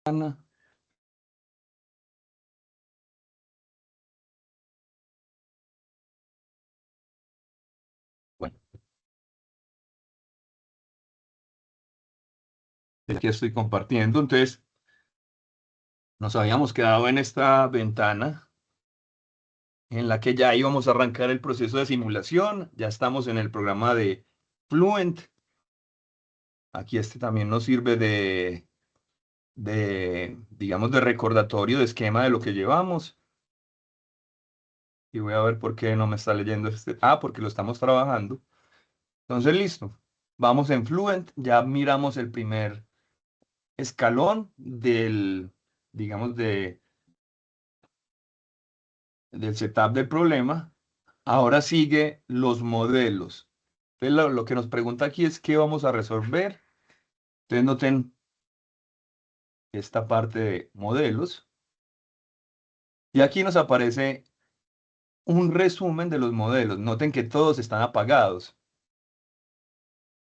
Ana. Bueno, aquí estoy compartiendo. Entonces, nos habíamos quedado en esta ventana en la que ya íbamos a arrancar el proceso de simulación. Ya estamos en el programa de Fluent. Aquí este también nos sirve digamos, de recordatorio, de esquema de lo que llevamos. Y voy a ver por qué no me está leyendo este. Ah, porque lo estamos trabajando. Entonces, listo. Vamos en Fluent. Ya miramos el primer escalón digamos, del setup del problema. Ahora sigue los modelos. Entonces, lo que nos pregunta aquí es qué vamos a resolver. Entonces, noten esta parte de modelos. Y aquí nos aparece un resumen de los modelos. Noten que todos están apagados.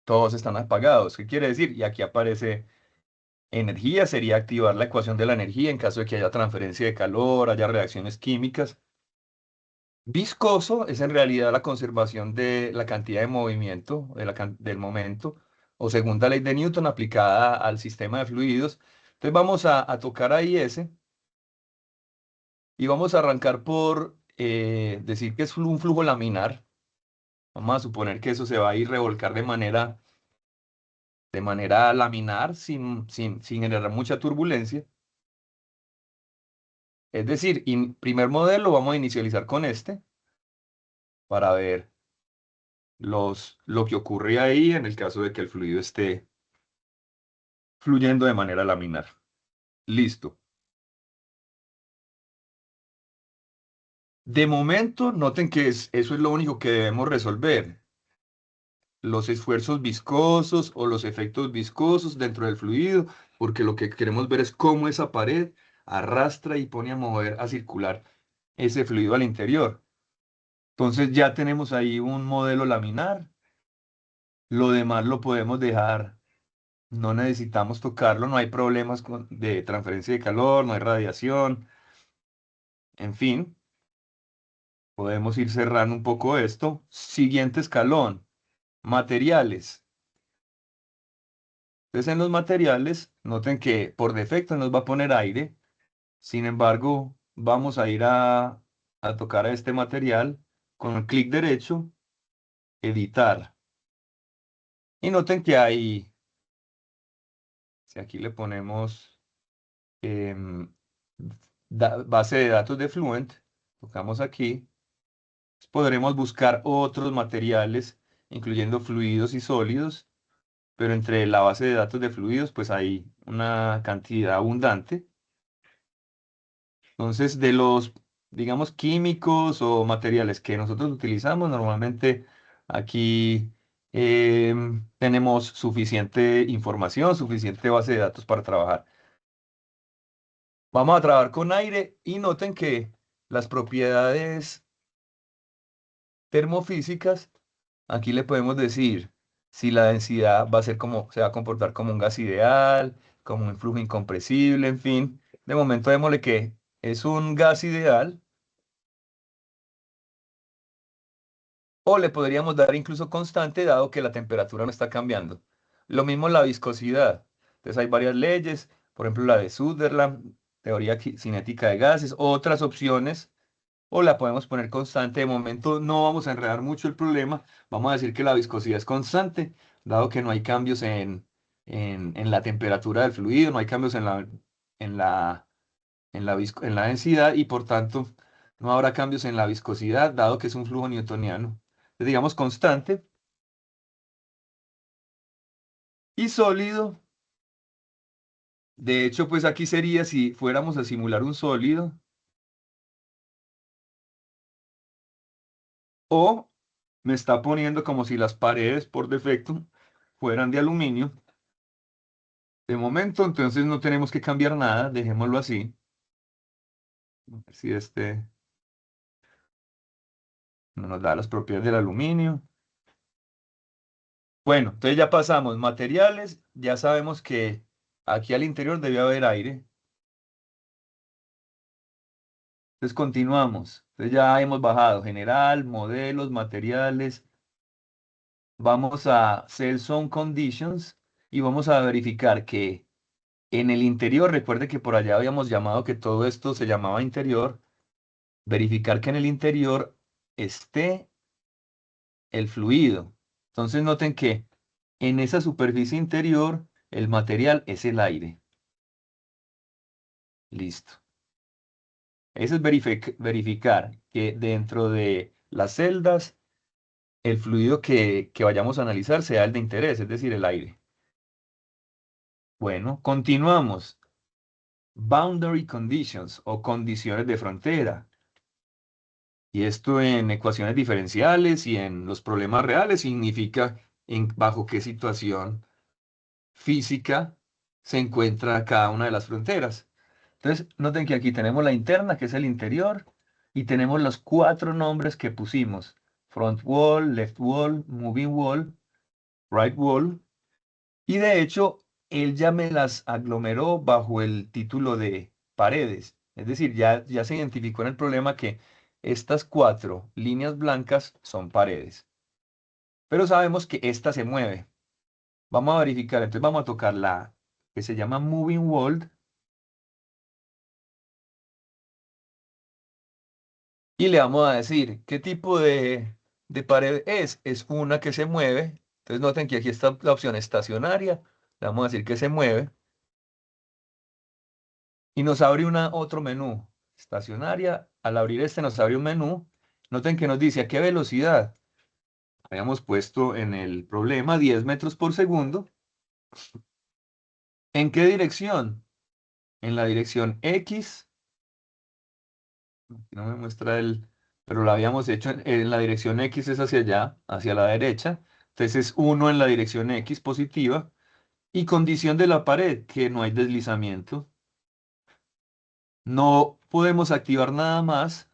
Todos están apagados. ¿Qué quiere decir? Y aquí aparece energía. Sería activar la ecuación de la energía en caso de que haya transferencia de calor, haya reacciones químicas. Viscoso es en realidad la conservación de la cantidad de movimiento del momento, o segunda ley de Newton aplicada al sistema de fluidos. Entonces vamos a tocar ahí ese y vamos a arrancar por decir que es un flujo laminar. Vamos a suponer que eso se va a ir revolcar de manera laminar sin generar mucha turbulencia. Es decir, primer modelo vamos a inicializar con este para ver lo que ocurre ahí en el caso de que el fluido esté fluyendo de manera laminar. Listo. De momento, noten que eso es lo único que debemos resolver. Los esfuerzos viscosos o los efectos viscosos dentro del fluido, porque lo que queremos ver es cómo esa pared arrastra y pone a mover, a circular ese fluido al interior. Entonces ya tenemos ahí un modelo laminar. Lo demás lo podemos dejar, no necesitamos tocarlo, no hay problemas de transferencia de calor, no hay radiación, en fin. Podemos ir cerrando un poco esto. Siguiente escalón, materiales. Entonces en los materiales, noten que por defecto nos va a poner aire. Sin embargo, vamos a ir a tocar a este material con el clic derecho, editar. Y noten que hay, si aquí le ponemos em, base de datos de Fluent, tocamos aquí, podremos buscar otros materiales, incluyendo fluidos y sólidos. Pero entre la base de datos de fluidos, pues hay una cantidad abundante. Entonces, de los, digamos, químicos o materiales que nosotros utilizamos, normalmente aquí tenemos suficiente información, suficiente base de datos para trabajar. Vamos a trabajar con aire y noten que las propiedades termofísicas, aquí le podemos decir si la densidad va a ser como, se va a comportar como un gas ideal, como un flujo incompresible, en fin. De momento démosle que es un gas ideal, o le podríamos dar incluso constante dado que la temperatura no está cambiando. Lo mismo la viscosidad. Entonces hay varias leyes, por ejemplo la de Sutherland, teoría cinética de gases, otras opciones o la podemos poner constante. De momento no vamos a enredar mucho el problema. Vamos a decir que la viscosidad es constante, dado que no hay cambios en la temperatura del fluido, no hay cambios en la, en la densidad y por tanto no habrá cambios en la viscosidad, dado que es un flujo newtoniano. Entonces, digamos constante y sólido. De hecho, pues aquí sería si fuéramos a simular un sólido o me está poniendo como si las paredes por defecto fueran de aluminio. De momento, entonces no tenemos que cambiar nada, dejémoslo así. A ver si este no nos da las propiedades del aluminio. Bueno, entonces ya pasamos materiales, ya sabemos que Aquí al interior debe haber aire. Entonces continuamos. Entonces ya hemos bajado general, modelos, materiales. Vamos a Cell Zone Conditions y vamos a verificar que en el interior, recuerde que por allá habíamos llamado que todo esto se llamaba interior, verificar que en el interior esté el fluido. Entonces noten que en esa superficie interior el material es el aire. Listo. Eso es verificar que dentro de las celdas el fluido que vayamos a analizar sea el de interés, es decir, el aire. Bueno, continuamos. Boundary conditions o condiciones de frontera. Y esto en ecuaciones diferenciales y en los problemas reales significa bajo qué situación física se encuentra cada una de las fronteras. Entonces, noten que aquí tenemos la interna, que es el interior, y tenemos los 4 nombres que pusimos. Front wall, left wall, moving wall, right wall. Y de hecho, él ya me las aglomeró bajo el título de paredes. Es decir, ya se identificó en el problema que estas 4 líneas blancas son paredes. Pero sabemos que esta se mueve. Vamos a verificar, entonces vamos a tocar la que se llama Moving Wall y le vamos a decir qué tipo de pared es. Es una que se mueve. Entonces noten que aquí está la opción estacionaria. Le vamos a decir que se mueve. Y nos abre otro menú. Estacionaria. Al abrir este nos abre un menú. Noten que nos dice a qué velocidad. Habíamos puesto en el problema 10 metros por segundo. ¿En qué dirección? En la dirección X. No me muestra pero lo habíamos hecho en la dirección X es hacia allá, hacia la derecha. Entonces es 1 en la dirección X positiva. Y condición de la pared, que no hay deslizamiento. No podemos activar nada más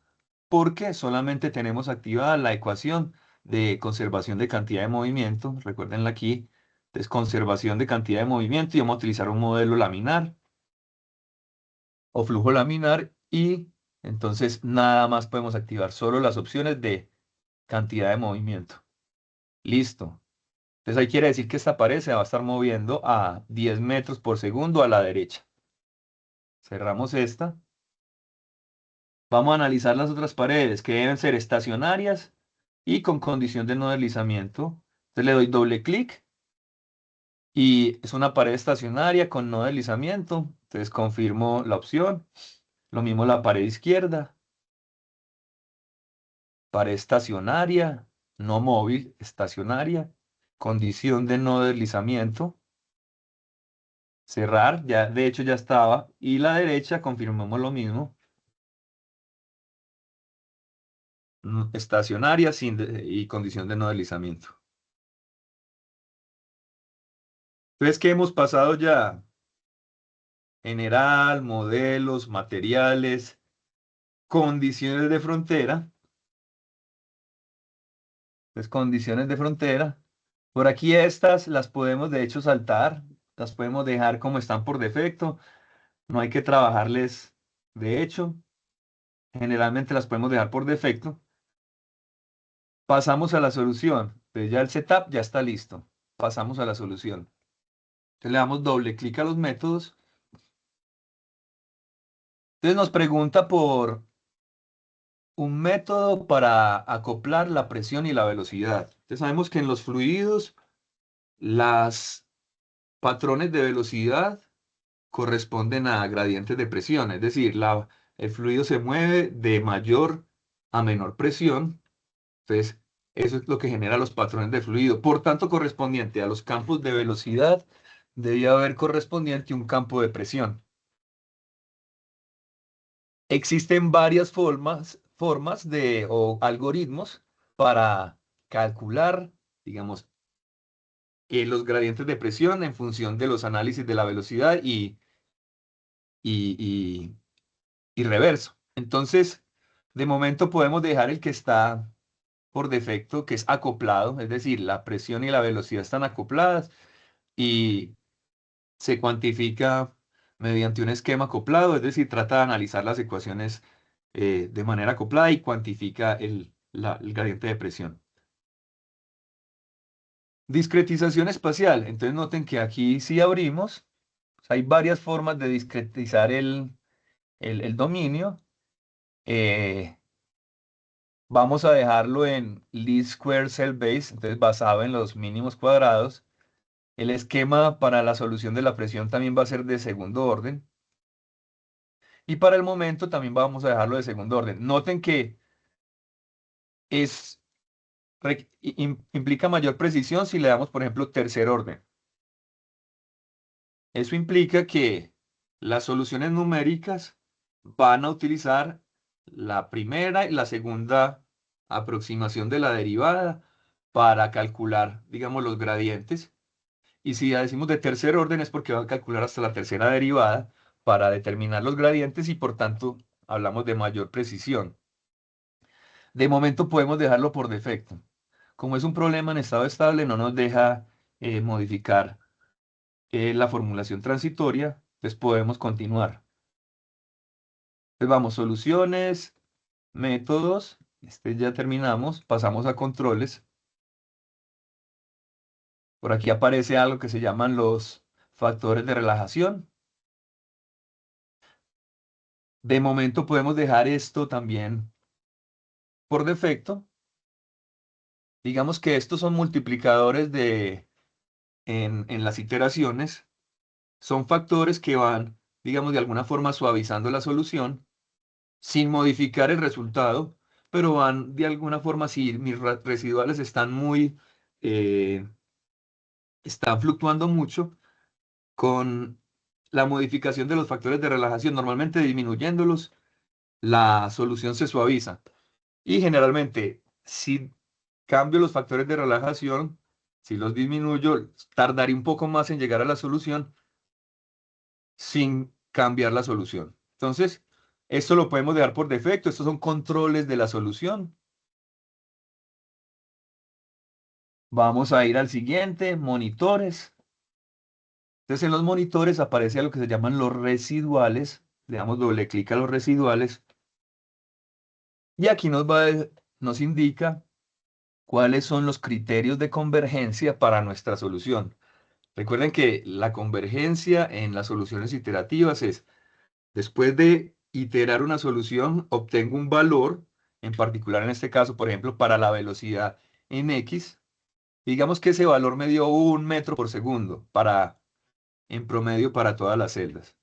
porque solamente tenemos activada la ecuación de conservación de cantidad de movimiento. Recuérdenla aquí. Es conservación de cantidad de movimiento y vamos a utilizar un modelo laminar o flujo laminar y entonces nada más podemos activar solo las opciones de cantidad de movimiento. Listo. Entonces ahí quiere decir que esta pared se va a estar moviendo a 10 metros por segundo a la derecha. Cerramos esta. Vamos a analizar las otras paredes que deben ser estacionarias y con condición de no deslizamiento. Entonces le doy doble clic y es una pared estacionaria con no deslizamiento. Entonces confirmo la opción. Lo mismo la pared izquierda. Pared estacionaria, no móvil, estacionaria. Condición de no deslizamiento. Cerrar, ya de hecho ya estaba. Y la derecha confirmamos lo mismo. Estacionaria y condición de no deslizamiento. Entonces, ¿qué hemos pasado ya? General, modelos, materiales, condiciones de frontera. Pues condiciones de frontera. Por aquí estas las podemos de hecho saltar, las podemos dejar como están por defecto. No hay que trabajarles de hecho. Generalmente las podemos dejar por defecto. Pasamos a la solución. Pues ya el setup ya está listo. Pasamos a la solución. Entonces le damos doble clic a los métodos. Entonces nos pregunta por un método para acoplar la presión y la velocidad. Entonces sabemos que en los fluidos las patrones de velocidad corresponden a gradientes de presión, es decir, el fluido se mueve de mayor a menor presión. Entonces eso es lo que genera los patrones de fluido. Por tanto, correspondiente a los campos de velocidad, debía haber correspondiente un campo de presión. Existen varias formas o algoritmos para calcular, digamos, los gradientes de presión en función de los análisis de la velocidad y, y, y reverso. Entonces, de momento podemos dejar el que está por defecto, que es acoplado, es decir, la presión y la velocidad están acopladas y se cuantifica mediante un esquema acoplado, es decir, trata de analizar las ecuaciones de manera acoplada y cuantifica el gradiente de presión. Discretización espacial. Entonces noten que aquí sí abrimos. Hay varias formas de discretizar el dominio. Eh, Vamos a dejarlo en least square cell base, entonces basado en los mínimos cuadrados. El esquema para la solución de la presión también va a ser de segundo orden. Y para el momento también vamos a dejarlo de segundo orden. Noten que es, implica mayor precisión si le damos, por ejemplo, tercer orden. Eso implica que las soluciones numéricas van a utilizar la primera y la segunda aproximación de la derivada para calcular, digamos, los gradientes. Y si ya decimos de tercer orden es porque va a calcular hasta la tercera derivada para determinar los gradientes y por tanto hablamos de mayor precisión. De momento podemos dejarlo por defecto. Como es un problema en estado estable, no nos deja modificar la formulación transitoria, pues podemos continuar. Entonces vamos, soluciones, métodos, ya terminamos, pasamos a controles. Por aquí aparece algo que se llaman los factores de relajación. De momento podemos dejar esto también por defecto. Digamos que estos son multiplicadores en las iteraciones. Son factores que van, digamos, de alguna forma suavizando la solución sin modificar el resultado, pero van de alguna forma, si mis residuales eh, están fluctuando mucho, con la modificación de los factores de relajación, normalmente disminuyéndolos, la solución se suaviza. Y generalmente, si cambio los factores de relajación, si los disminuyo, tardaré un poco más en llegar a la solución sin cambiar la solución. Entonces, esto lo podemos dejar por defecto. Estos son controles de la solución. Vamos a ir al siguiente, monitores. Entonces, en los monitores aparece algo que se llaman los residuales. Le damos doble clic a los residuales. Y aquí nos indica cuáles son los criterios de convergencia para nuestra solución. Recuerden que la convergencia en las soluciones iterativas es, después de iterar una solución, obtengo un valor, en particular en este caso, por ejemplo, para la velocidad en X. Digamos que ese valor me dio 1 metro por segundo en promedio para todas las celdas.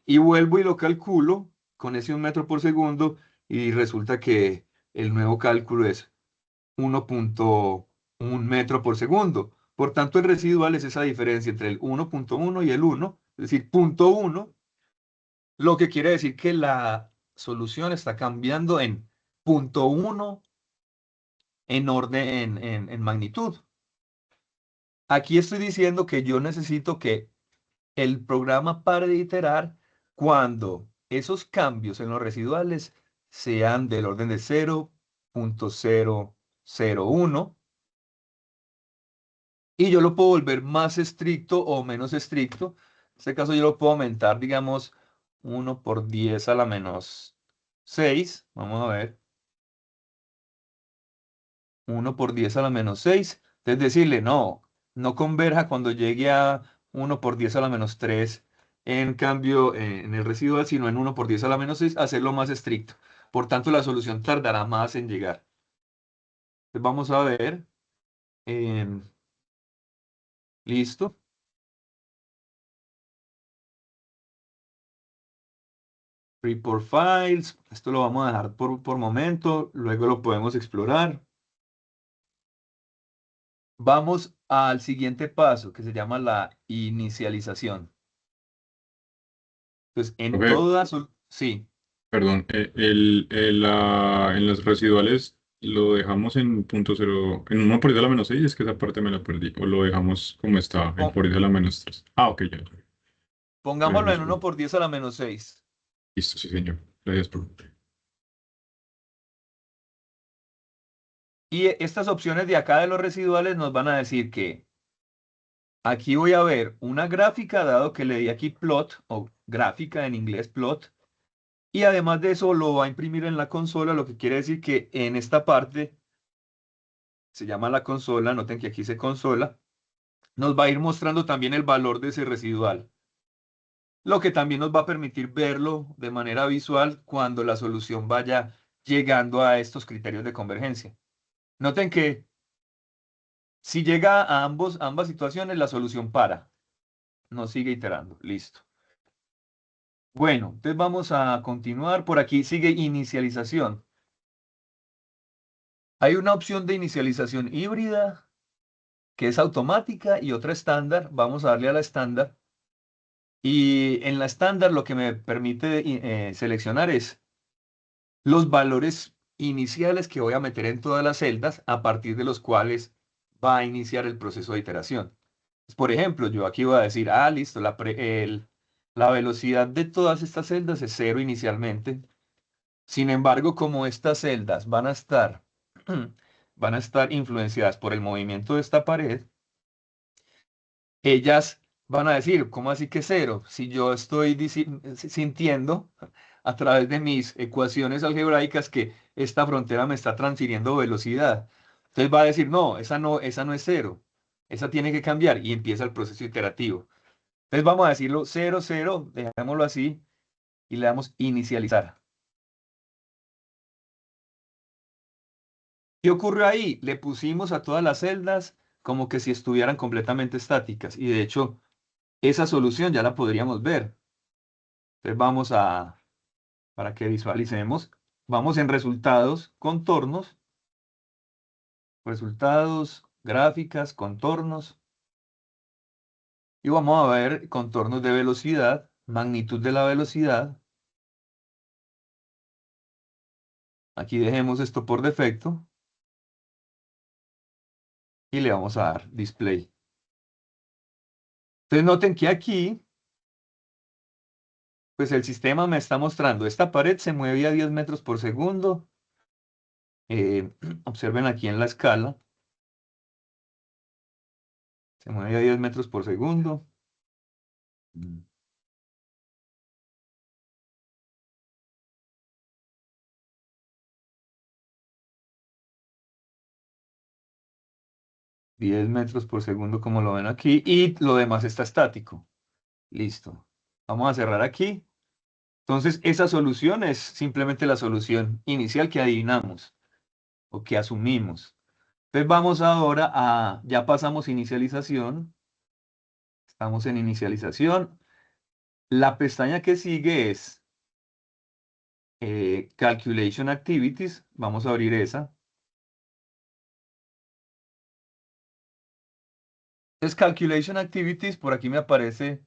Y vuelvo y lo calculo con ese 1 metro por segundo y resulta que el nuevo cálculo es 1,1 metro por segundo. Por tanto, el residual es esa diferencia entre el 1,1 y el 1, es decir, 0,1, lo que quiere decir que la solución está cambiando en 0,1 en orden, en magnitud. Aquí estoy diciendo que yo necesito que el programa pare de iterar cuando esos cambios en los residuales sean del orden de 0,001 y yo lo puedo volver más estricto o menos estricto. En este caso yo lo puedo aumentar, digamos, 1 por 10 a la menos 6. Vamos a ver. 1 por 10 a la menos 6. Es decirle, no, no converja cuando llegue a 1 por 10 a la menos 3. En cambio, en el residual, sino en 1 por 10 a la menos 6, hacerlo más estricto. Por tanto, la solución tardará más en llegar. Entonces, vamos a ver. em, Listo. Report files. Esto lo vamos a dejar por momento. Luego lo podemos explorar. Vamos al siguiente paso, que se llama la inicialización. Entonces, en Profe, todas, sí. perdón, en los residuales lo dejamos en punto cero, en 1 por 10 a la menos 6, es que esa parte me la perdí, o lo dejamos como está, en por 10 a la menos 3. Ah, ok, ya. Pongámoslo en 1 por 10 a la menos 6. Listo, sí, señor. Gracias por... Y estas opciones de acá de los residuales nos van a decir que Aquí voy a ver una gráfica, dado que le di aquí plot, o gráfica en inglés plot, y además de eso lo va a imprimir en la consola, lo que quiere decir que en esta parte, se llama la consola, noten que aquí se consola, nos va a ir mostrando también el valor de ese residual, lo que también nos va a permitir verlo de manera visual cuando la solución vaya llegando a estos criterios de convergencia. Noten que si llega a ambas situaciones, la solución para, no sigue iterando, listo. Bueno, entonces vamos a continuar. Por aquí sigue inicialización. Hay una opción de inicialización híbrida que es automática y otra estándar. Vamos a darle a la estándar. Y en la estándar lo que me permite seleccionar es los valores iniciales que voy a meter en todas las celdas a partir de los cuales va a iniciar el proceso de iteración. Por ejemplo, yo aquí voy a decir, listo, la velocidad de todas estas celdas es cero inicialmente. Sin embargo, como estas celdas van a estar influenciadas por el movimiento de esta pared, ellas van a decir, ¿cómo así que cero? Si yo estoy sintiendo a través de mis ecuaciones algebraicas que esta frontera me está transfiriendo velocidad. Entonces va a decir, no, esa no es cero. Esa tiene que cambiar y empieza el proceso iterativo. Entonces vamos a decirlo cero, cero, dejémoslo así y le damos inicializar. ¿Qué ocurrió ahí? Le pusimos a todas las celdas como que si estuvieran completamente estáticas y de hecho esa solución ya la podríamos ver. Entonces para que visualicemos, vamos en resultados, contornos, resultados, gráficas, contornos y vamos a ver contornos de velocidad, magnitud de la velocidad. Aquí dejemos esto por defecto y le vamos a dar display. Entonces noten que aquí pues el sistema me está mostrando, esta pared se mueve a 10 metros por segundo. Observen aquí en la escala, se mueve a 10 metros por segundo. 10 metros por segundo como lo ven aquí y lo demás está estático. Listo. Vamos a cerrar aquí. Entonces esa solución es simplemente la solución inicial que adivinamos o que asumimos. Entonces vamos ahora ya pasamos inicialización. Estamos en inicialización. La pestaña que sigue es Calculation Activities. Vamos a abrir esa. Entonces, Calculation Activities, por aquí me aparece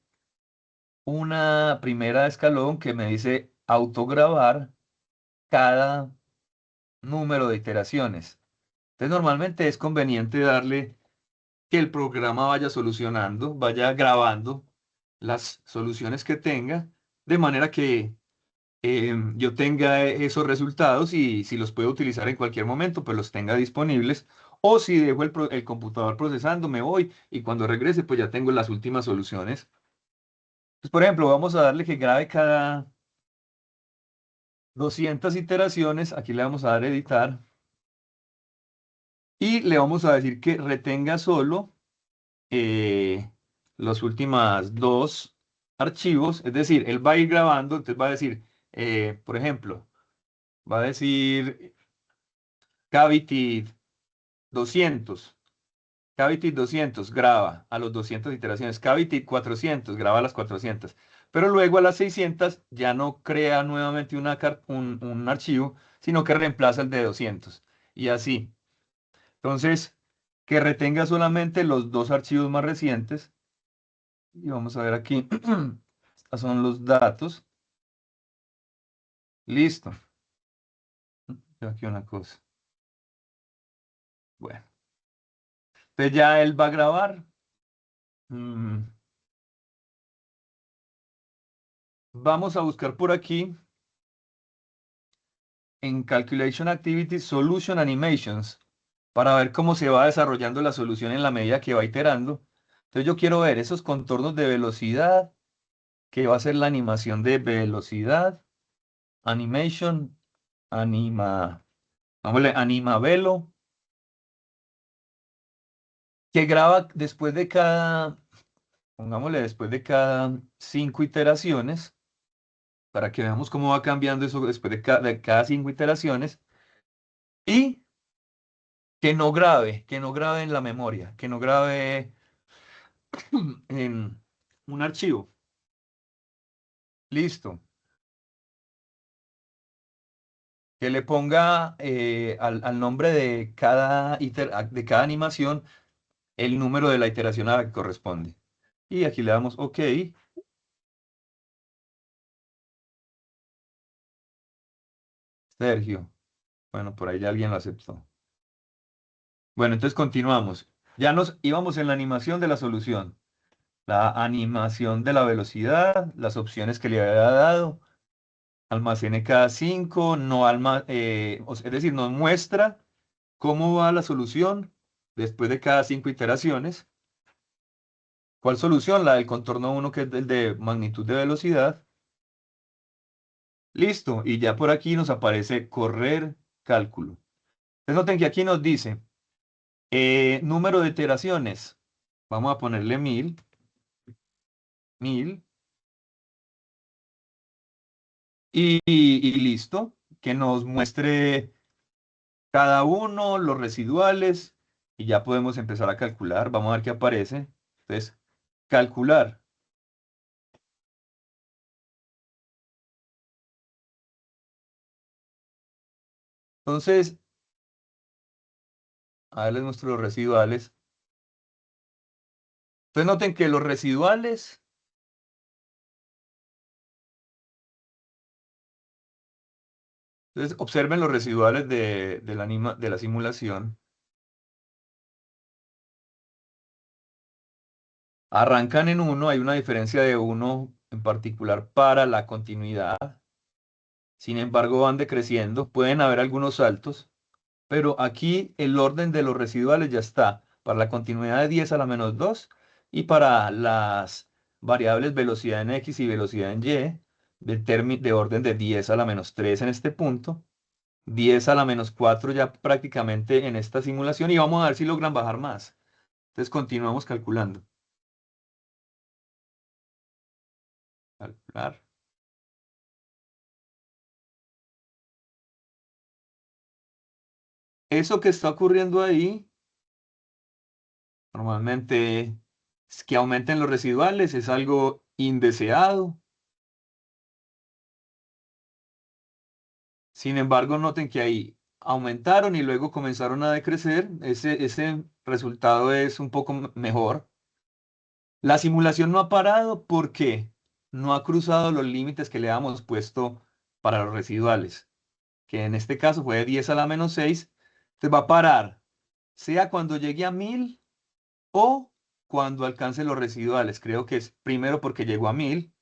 una primera escalón que me dice autograbar cada número de iteraciones. Entonces, normalmente es conveniente darle que el programa vaya solucionando, vaya grabando las soluciones que tenga, de manera que yo tenga esos resultados y si los puedo utilizar en cualquier momento, pues los tenga disponibles. O si dejo el computador procesando, me voy y cuando regrese, pues ya tengo las últimas soluciones. Pues, por ejemplo, vamos a darle que grabe cada 200 iteraciones. Aquí le vamos a dar editar. Y le vamos a decir que retenga solo eh, los últimos dos archivos. Es decir, él va a ir grabando, entonces va a decir, por ejemplo, va a decir Cavity 200. Cavity 200 graba a los 200 iteraciones. Cavity 400 graba a las 400. Pero luego a las 600 ya no crea nuevamente un archivo, sino que reemplaza el de 200. Y así. Entonces, que retenga solamente los dos archivos más recientes. Y vamos a ver aquí. Estos son los datos. Listo. Tengo aquí una cosa. Bueno. Entonces ya él va a grabar. Mm, Vamos a buscar por aquí en Calculation Activities Solution Animations para ver cómo se va desarrollando la solución en la medida que va iterando. Entonces yo quiero ver esos contornos de velocidad, que va a ser la animación de velocidad, animation, anima velo, que graba después de cada, pongámosle después de cada 5 iteraciones, para que veamos cómo va cambiando eso después de cada 5 iteraciones, y que no grabe en la memoria, que no grabe en un archivo. Listo. Que le ponga al nombre de cada animación el número de la iteración a la que corresponde. Y aquí le damos OK. Sergio. Bueno, por ahí ya alguien lo aceptó. Bueno, entonces continuamos. Ya nos íbamos en la animación de la solución. La animación de la velocidad, las opciones que le había dado. Almacene cada 5, no es decir, nos muestra cómo va la solución después de cada 5 iteraciones. ¿Cuál solución? La del contorno 1, que es el de magnitud de velocidad. Listo. Y ya por aquí nos aparece correr cálculo. Entonces noten que aquí nos dice número de iteraciones. Vamos a ponerle 1000. 1000. Y listo. Que nos muestre cada uno, los residuales. Y ya podemos empezar a calcular. Vamos a ver qué aparece. Entonces, calcular. Entonces, a ver, les muestro los residuales. Entonces noten que los residuales, entonces observen los residuales de la simulación. Arrancan en 1, hay una diferencia de 1 en particular para la continuidad. Sin embargo, van decreciendo. Pueden haber algunos saltos, pero aquí el orden de los residuales ya está. Para la continuidad de 10 a la menos 2 y para las variables velocidad en X y velocidad en Y, de orden de 10 a la menos 3 en este punto. 10 a la menos 4 ya prácticamente en esta simulación y vamos a ver si logran bajar más. Entonces continuamos calculando. Calcular. Eso que está ocurriendo ahí, normalmente es que aumenten los residuales, es algo indeseado. Sin embargo, noten que ahí aumentaron y luego comenzaron a decrecer. Ese resultado es un poco mejor. La simulación no ha parado porque no ha cruzado los límites que le habíamos puesto para los residuales, que en este caso fue de 10 a la menos 6. Entonces va a parar, sea cuando llegue a 1000 o cuando alcance los residuales. Creo que es primero porque llegó a 1000.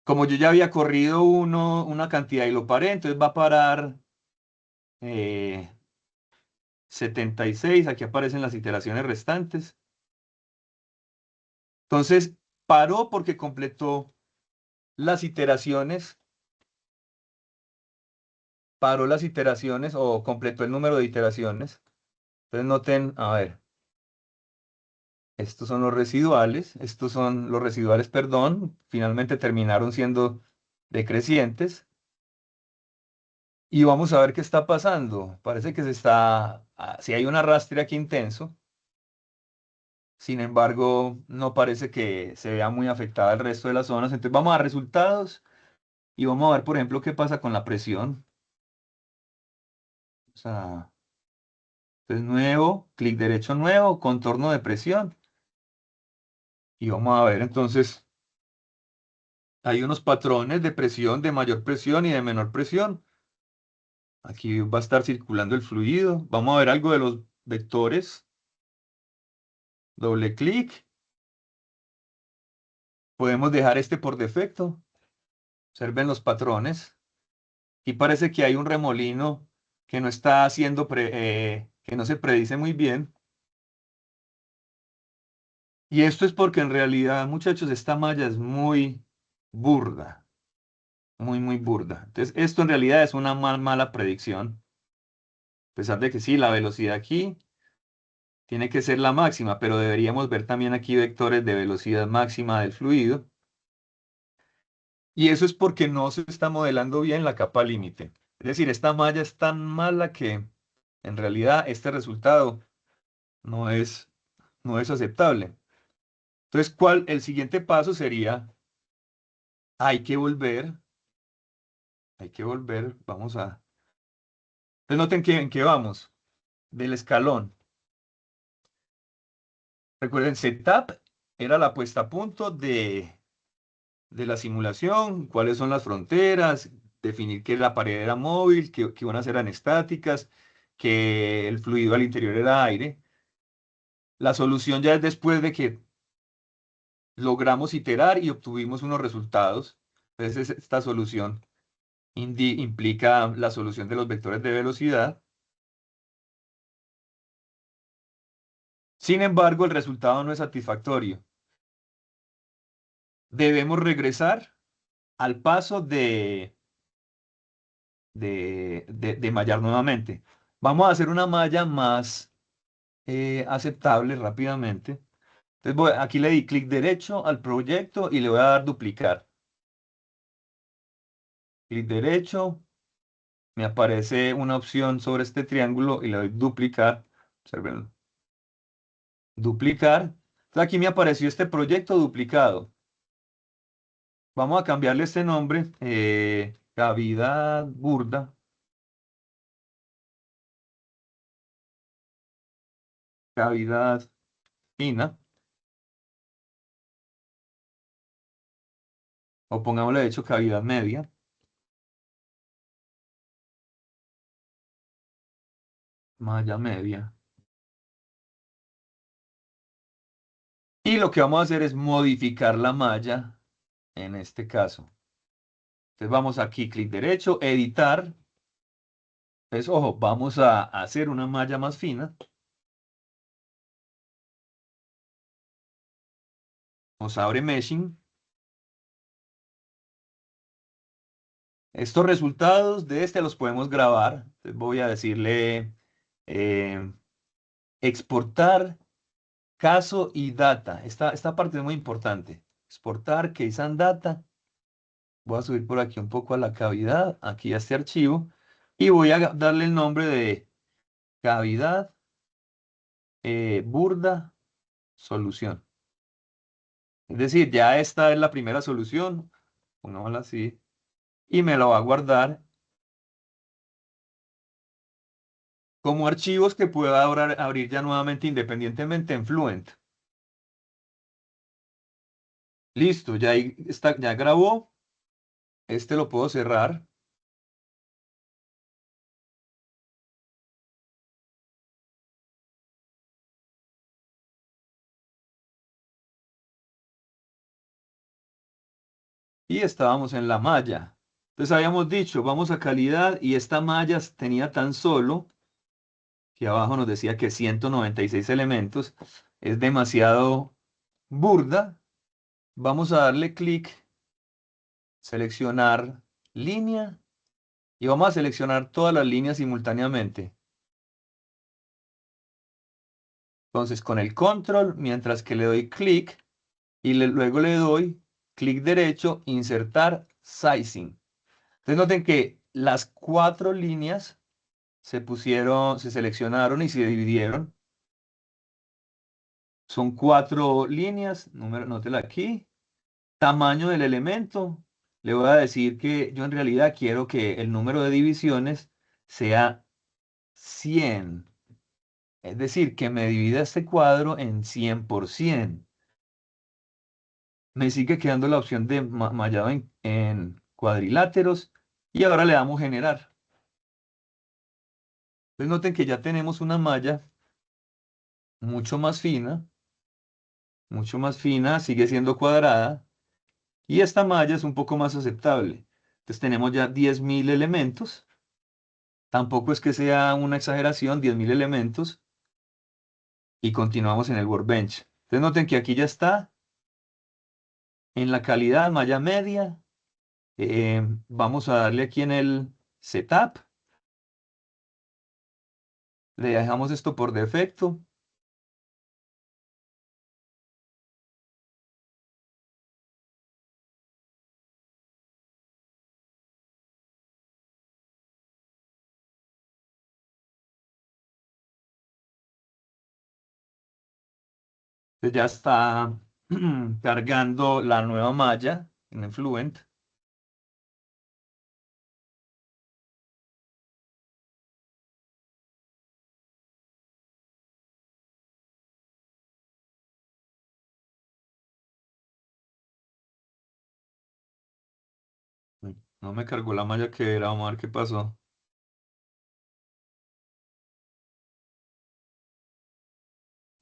Como yo ya había corrido una cantidad y lo paré, entonces va a parar 76. Aquí aparecen las iteraciones restantes. Entonces paró porque completó las iteraciones, paró las iteraciones o completó el número de iteraciones. Entonces noten, a ver, estos son los residuales, perdón, finalmente terminaron siendo decrecientes. Y vamos a ver qué está pasando. Parece que si hay un arrastre aquí intenso. Sin embargo, no parece que se vea muy afectada el resto de las zonas. Entonces vamos a resultados y vamos a ver, por ejemplo, qué pasa con la presión. O sea, entonces nuevo, clic derecho nuevo, contorno de presión. Y vamos a ver, entonces, hay unos patrones de presión, de mayor presión y de menor presión. Aquí va a estar circulando el fluido. Vamos a ver algo de los vectores. Doble clic. Podemos dejar este por defecto. Observen los patrones. Y parece que hay un remolino que no está haciendo, que no se predice muy bien. Y esto es porque en realidad, muchachos, esta malla es muy burda, muy burda. Entonces, esto en realidad es una mala predicción, a pesar de que sí, la velocidad aquí tiene que ser la máxima, pero deberíamos ver también aquí vectores de velocidad máxima del fluido. Y eso es porque no se está modelando bien la capa límite. Es decir, esta malla es tan mala que en realidad este resultado no es, no es aceptable. Entonces, el siguiente paso sería, hay que volver, vamos a... Entonces, noten que, en qué vamos, del escalón. Recuerden, setup era la puesta a punto de la simulación, cuáles son las fronteras, definir que la pared era móvil, que unas eran estáticas, que el fluido al interior era aire. La solución ya es después de que logramos iterar y obtuvimos unos resultados. Entonces, esta solución implica la solución de los vectores de velocidad. Sin embargo, el resultado no es satisfactorio. Debemos regresar al paso de mallar nuevamente. Vamos a hacer una malla más aceptable rápidamente. Entonces aquí le di clic derecho al proyecto y le voy a dar duplicar. Clic derecho, me aparece una opción sobre este triángulo y le doy duplicar. Observen. Duplicar. Entonces aquí me apareció este proyecto duplicado. Vamos a cambiarle este nombre, cavidad burda, cavidad fina, o pongámosle de hecho cavidad media, malla media. Y lo que vamos a hacer es modificar la malla en este caso. Entonces vamos aquí, clic derecho, editar. Entonces, ojo, vamos a hacer una malla más fina. Nos abre Meshing. Estos resultados de este los podemos grabar. Entonces voy a decirle eh, exportar caso y data. Esta parte es muy importante. Exportar case and data. Voy a subir por aquí un poco a la cavidad, aquí a este archivo. Y voy a darle el nombre de cavidad burda solución. Es decir, ya esta es la primera solución. Pongámosla así. Y me la va a guardar como archivos que pueda abrir ya nuevamente independientemente en Fluent. Listo, ya ahí está, ya grabó. Este lo puedo cerrar. Y estábamos en la malla. Entonces habíamos dicho, vamos a calidad y esta malla tenía tan solo, que abajo nos decía que 196 elementos, es demasiado burda. Vamos a darle clic, seleccionar línea y vamos a seleccionar todas las líneas simultáneamente. Entonces con el control, mientras que le doy clic y luego le doy clic derecho, insertar sizing. Entonces noten que las 4 líneas se seleccionaron y se dividieron. Son 4 líneas, número, nótela aquí. Tamaño del elemento. Le voy a decir que yo en realidad quiero que el número de divisiones sea 100. Es decir, que me divida este cuadro en 100%. Me sigue quedando la opción de mallado en cuadriláteros. Y ahora le damos generar. Entonces noten que ya tenemos una malla mucho más fina. Mucho más fina, sigue siendo cuadrada. Y esta malla es un poco más aceptable. Entonces tenemos ya 10.000 elementos. Tampoco es que sea una exageración, 10.000 elementos. Y continuamos en el Workbench. Entonces noten que aquí ya está en la calidad malla media. Vamos a darle aquí en el setup. Le dejamos esto por defecto. Entonces ya está cargando la nueva malla en Fluent. Uy, no me cargó la malla que era, vamos a ver qué pasó.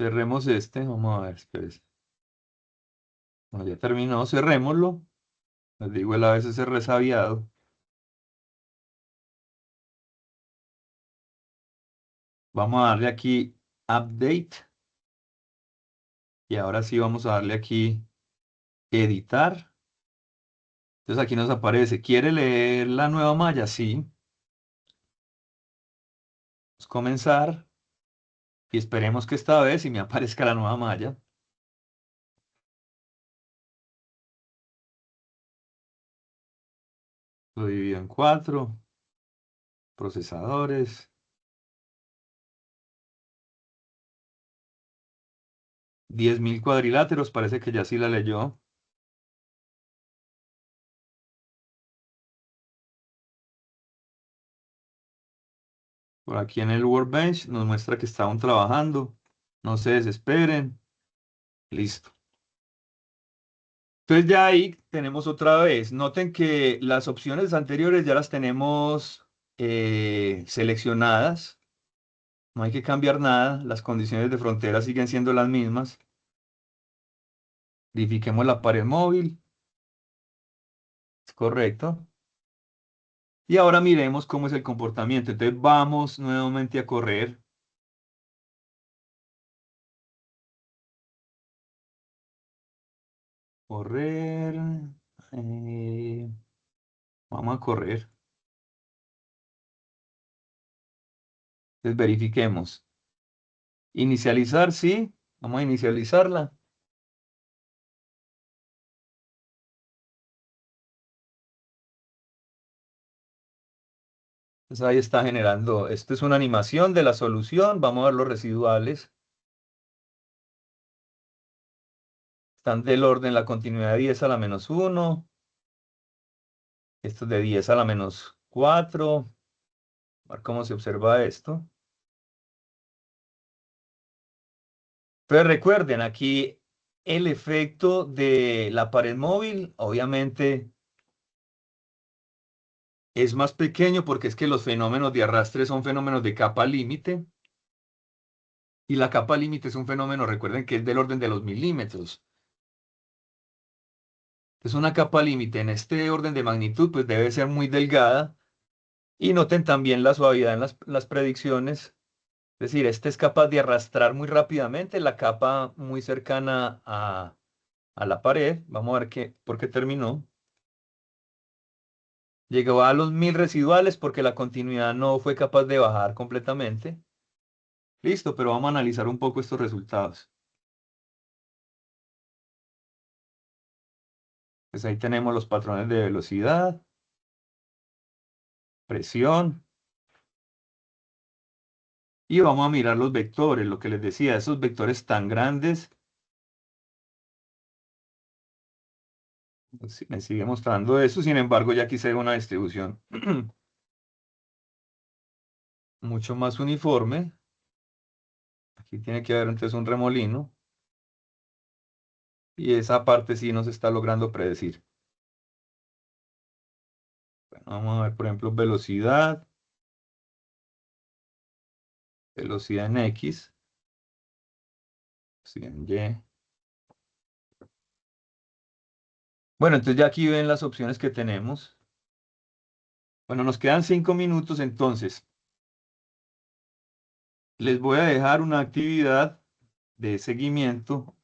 Cerremos este, vamos a ver, espérese. Bueno, ya terminó, cerrémoslo. Les digo, él a veces es resabiado. Vamos a darle aquí Update. Y ahora sí vamos a darle aquí Editar. Entonces aquí nos aparece, ¿quiere leer la nueva malla? Sí. Vamos a comenzar. Y esperemos que esta vez sí me aparezca la nueva malla. Lo divido en 4. Procesadores. 10.000 cuadriláteros. Parece que ya sí la leyó. Por aquí en el Workbench nos muestra que está aún trabajando. No se desesperen. Listo. Entonces ya ahí tenemos otra vez. Noten que las opciones anteriores ya las tenemos seleccionadas. No hay que cambiar nada. Las condiciones de frontera siguen siendo las mismas. Edifiquemos la pared móvil. Es correcto. Y ahora miremos cómo es el comportamiento. Entonces vamos nuevamente a correr. Correr. eh, Vamos a correr. Entonces verifiquemos. Inicializar, sí. Vamos a inicializarla. Entonces ahí está generando. Esto es una animación de la solución. Vamos a ver los residuales. Están del orden la continuidad de 10 a la -1. Esto es de 10 a la -4. A ver cómo se observa esto. Pero recuerden, aquí el efecto de la pared móvil, obviamente, es más pequeño porque es que los fenómenos de arrastre son fenómenos de capa límite. Y la capa límite es un fenómeno, recuerden que es del orden de los milímetros. Es una capa límite en este orden de magnitud, pues debe ser muy delgada. Y noten también la suavidad en las predicciones. Es decir, este es capaz de arrastrar muy rápidamente la capa muy cercana a la pared. Vamos a ver por qué terminó. Llegó a los 1000 residuales porque la continuidad no fue capaz de bajar completamente. Listo, pero vamos a analizar un poco estos resultados. Pues ahí tenemos los patrones de velocidad, presión. Y vamos a mirar los vectores, lo que les decía, esos vectores tan grandes. Pues, me sigue mostrando eso, sin embargo, ya quise una distribución mucho más uniforme. Aquí tiene que haber entonces un remolino. Y esa parte sí nos está logrando predecir. Bueno, vamos a ver, por ejemplo, velocidad en X, velocidad en Y. Bueno, entonces ya aquí ven las opciones que tenemos. Bueno, nos quedan 5 minutos, entonces les voy a dejar una actividad de seguimiento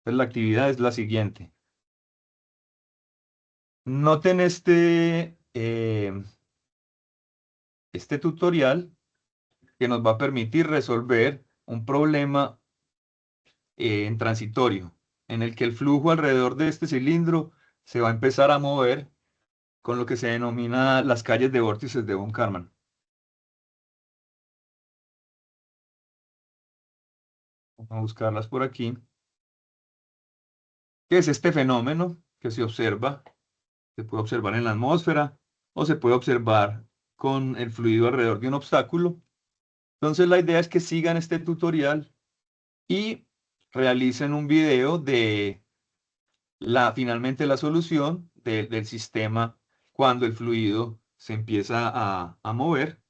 Entonces la actividad es la siguiente. Noten este tutorial que nos va a permitir resolver un problema en transitorio, en el que el flujo alrededor de este cilindro se va a empezar a mover con lo que se denomina las calles de vórtices de von Karman. Vamos a buscarlas por aquí. ¿Qué es este fenómeno que se observa? Se puede observar en la atmósfera o se puede observar con el fluido alrededor de un obstáculo. Entonces la idea es que sigan este tutorial y realicen un video de finalmente la solución del sistema cuando el fluido se empieza a mover.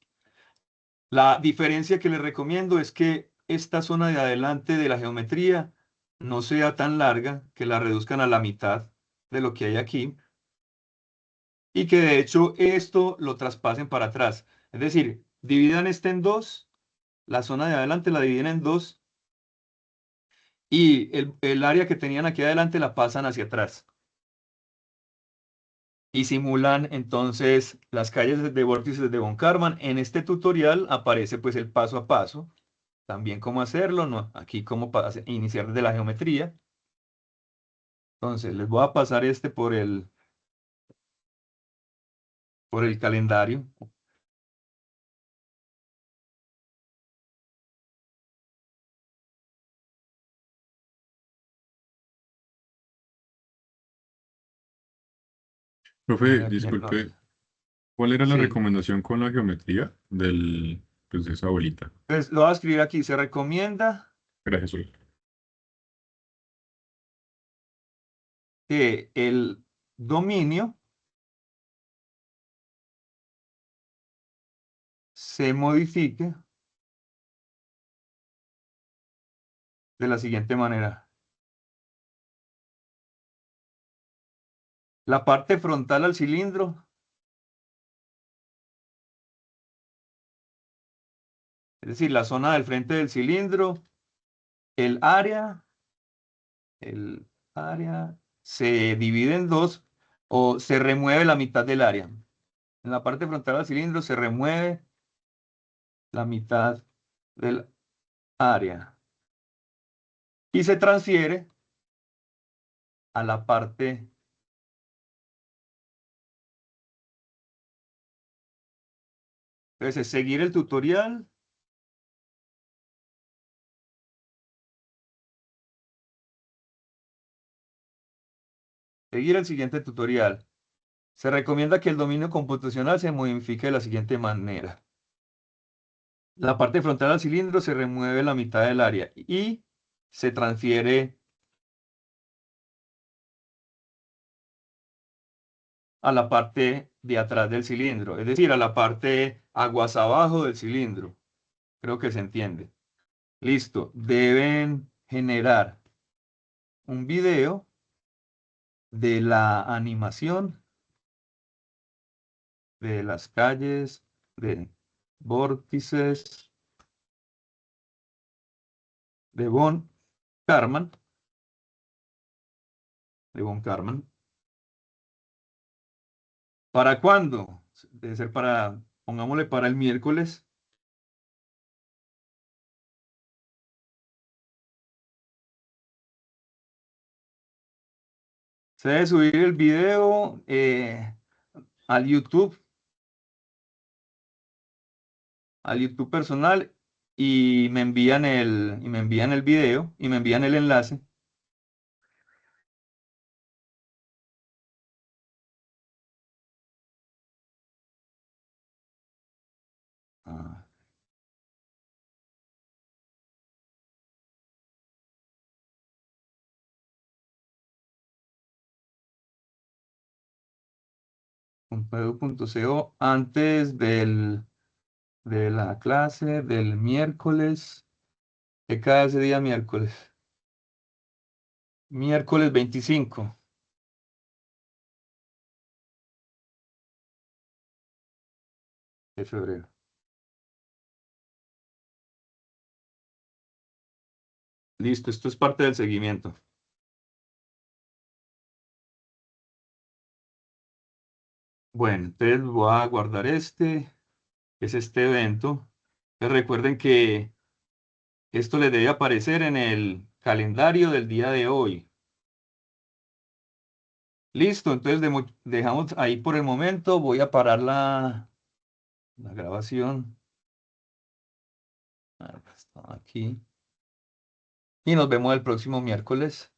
La diferencia que les recomiendo es que esta zona de adelante de la geometría no sea tan larga, que la reduzcan a la mitad de lo que hay aquí y que de hecho esto lo traspasen para atrás. Es decir, dividan este en dos, la zona de adelante la dividen en dos y el área que tenían aquí adelante la pasan hacia atrás. Y simulan entonces las calles de vórtices de von Karman. En este tutorial aparece pues el paso a paso, también cómo hacerlo, ¿no? Aquí cómo iniciar desde la geometría. Entonces les voy a pasar este por el calendario. A ver Profe, aquí en disculpe, ¿cuál era la Sí, recomendación con la geometría pues, de esa bolita? pues lo voy a escribir aquí. Se recomienda Gracias, Sol. que el dominio se modifique de la siguiente manera. La parte frontal al cilindro, es decir, la zona del frente del cilindro, el área, el área se divide en dos o se remueve la mitad del área. En la parte frontal del cilindro se remueve la mitad del área y se transfiere a la parte. Entonces, seguir el tutorial, seguir el siguiente tutorial. Se recomienda que el dominio computacional se modifique de la siguiente manera. La parte frontal del cilindro se remueve la mitad del área y se transfiere a la parte de atrás del cilindro, es decir, a la parte aguas abajo del cilindro. Creo que se entiende. Listo. Deben generar un video de la animación de las calles de vórtices de von Karman, de von Karman. ¿Para cuándo? Debe ser pongámosle para el miércoles. Se debe subir el video al YouTube, al YouTube personal y me envían el video y me envían el enlace. Ah, .edu.co antes de la clase del miércoles. ¿Qué cae ese día miércoles? Miércoles 25 de febrero. Listo, esto es parte del seguimiento. Bueno, entonces voy a guardar que es este evento. Entonces recuerden que esto les debe aparecer en el calendario del día de hoy. Listo, entonces dejamos ahí por el momento. Voy a parar la grabación. Ah, pues, está aquí. Y nos vemos el próximo miércoles.